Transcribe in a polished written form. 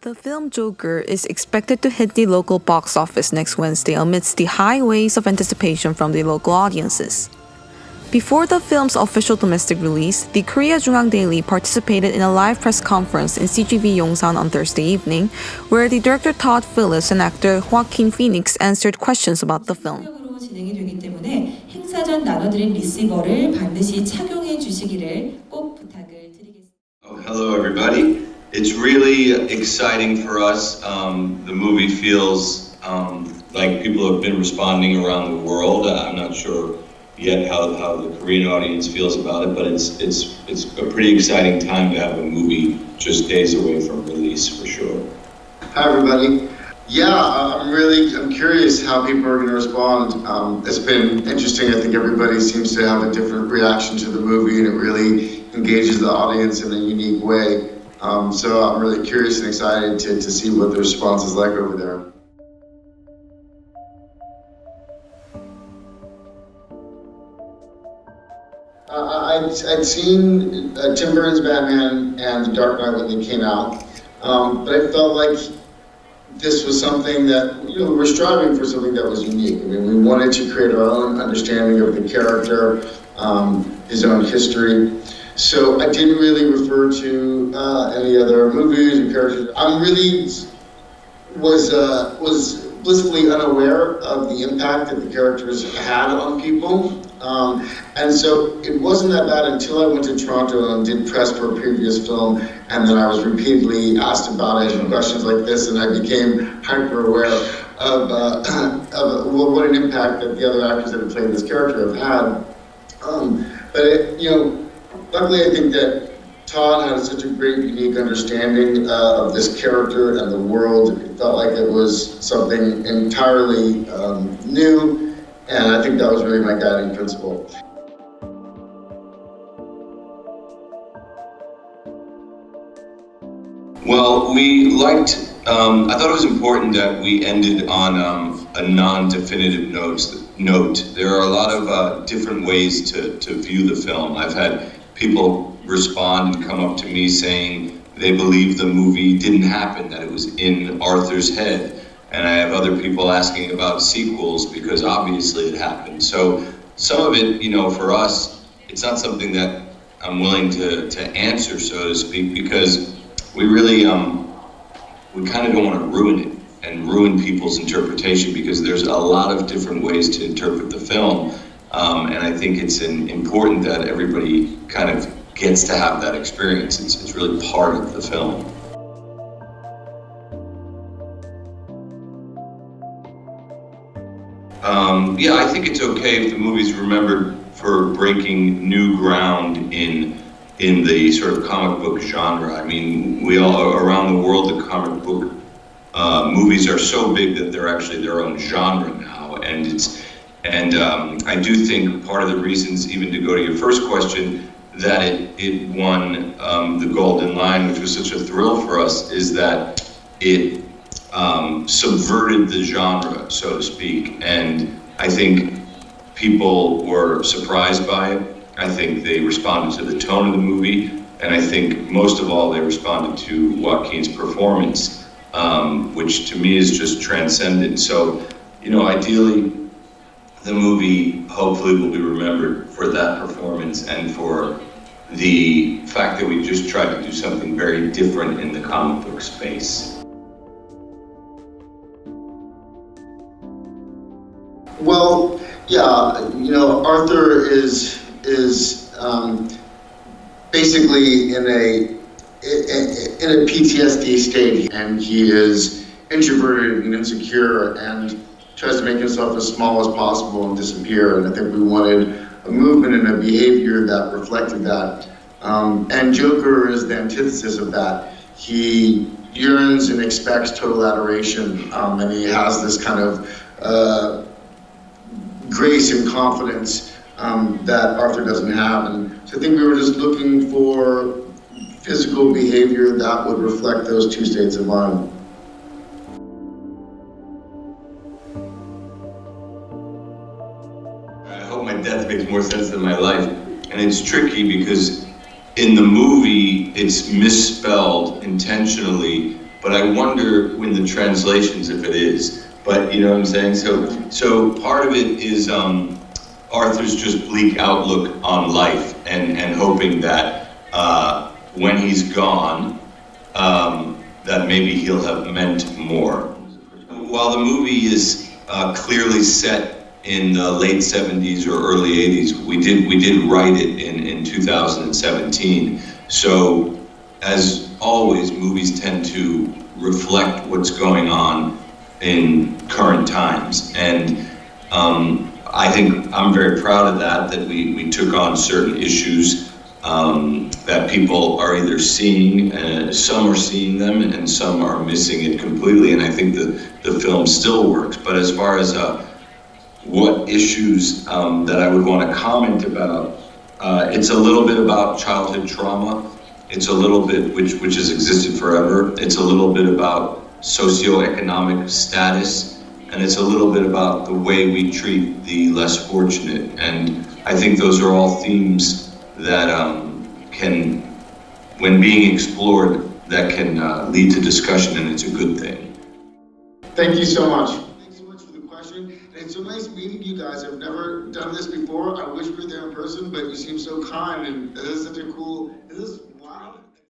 The film Joker is expected to hit the local box office next Wednesday amidst the high waves of anticipation from the local audiences. Before the film's official domestic release, the Korea JoongAng Daily participated in a live press conference in CGV Yongsan on Thursday evening, where the director Todd Phillips and actor Joaquin Phoenix answered questions about the film. 진행이 되기 때문에 행사 전 나눠드린 리시버를 반드시 착용해 주시기를 꼭 부탁을 드리겠습니다. Hello, everybody. It's really exciting for us. The movie feels like people have been responding around the world. I'm not sure yet how the Korean audience feels about it, but it's a pretty exciting time to have a movie just days away from release for sure. Hi, everybody. Yeah, I'm curious how people are going to respond. It's been interesting. I think everybody seems to have a different reaction to the movie, and it really engages the audience in a unique way. So I'm really curious and excited to see what the response is like over there. I'd seen Tim Burton's Batman and The Dark Knight when they came out, but I felt like this was something that, we were striving for something that was unique. I mean, we wanted to create our own understanding of the character, his own history. So I didn't really refer to any other movies or characters. I really was blissfully unaware of the impact that the characters had on people. And so it wasn't that bad until I went to Toronto and did press for a previous film, and then I was repeatedly asked about it and questions like this, and I became hyper aware of what an impact that the other actors that have played this character have had. Luckily, I think that Todd had such a great, unique understanding of this character and the world. It felt like it was something entirely new, and I think that was really my guiding principle. Well, we liked, I thought it was important that we ended on a non-definitive note. There are a lot of different ways to view the film. I've had people respond and come up to me saying they believe the movie didn't happen, that it was in Arthur's head. And I have other people asking about sequels because obviously it happened. So some of it, for us, it's not something that I'm willing to answer, so to speak, because we really, we kind of don't want to ruin it and ruin people's interpretation, because there's a lot of different ways to interpret the film. And I think it's important that everybody kind of gets to have that experience. It's really part of the film. Yeah, I think it's okay if the movie's remembered for breaking new ground in the sort of comic book genre. I mean, we all around the world, the comic book movies are so big that they're actually their own genre now, and I do think part of the reasons, even to go to your first question, that it won the Golden Lion, which was such a thrill for us, is that it subverted the genre, so to speak. And I think people were surprised by it. I think they responded to the tone of the movie. And I think most of all, they responded to Joaquin's performance, which to me is just transcendent. So, ideally, the movie hopefully will be remembered for that performance and for the fact that we just tried to do something very different in the comic book space. Well, yeah, Arthur is basically in a PTSD state, and he is introverted and insecure and tries to make himself as small as possible and disappear. And I think we wanted a movement and a behavior that reflected that. And Joker is the antithesis of that. He yearns and expects total adoration, and he has this kind of grace and confidence that Arthur doesn't have. And so I think we were just looking for physical behavior that would reflect those two states of mind. I hope my death makes more sense than my life. And it's tricky because in the movie, it's misspelled intentionally, but but I wonder in the translations if it is. But you know what I'm saying? So part of it is Arthur's just bleak outlook on life and hoping that when he's gone, that maybe he'll have meant more. While the movie is clearly set in the late 70s or early 80s, we did write it in 2017. So as always, movies tend to reflect what's going on in current times. And I think I'm very proud of that we took on certain issues that people are either seeing, some are seeing them and some are missing it completely, and I think the film still works. But as far as what issues that I would want to comment about, it's a little bit about childhood trauma, it's a little bit, which has existed forever, it's a little bit about socioeconomic status, and it's a little bit about the way we treat the less fortunate. And I think those are all themes that can, when being explored, that can lead to discussion, and it's a good thing. Thank you so much. Thanks so much for the question. And it's so nice meeting you guys. I've never done this before. I wish we were there in person, but you seem so kind, and this is such a cool, this is wow.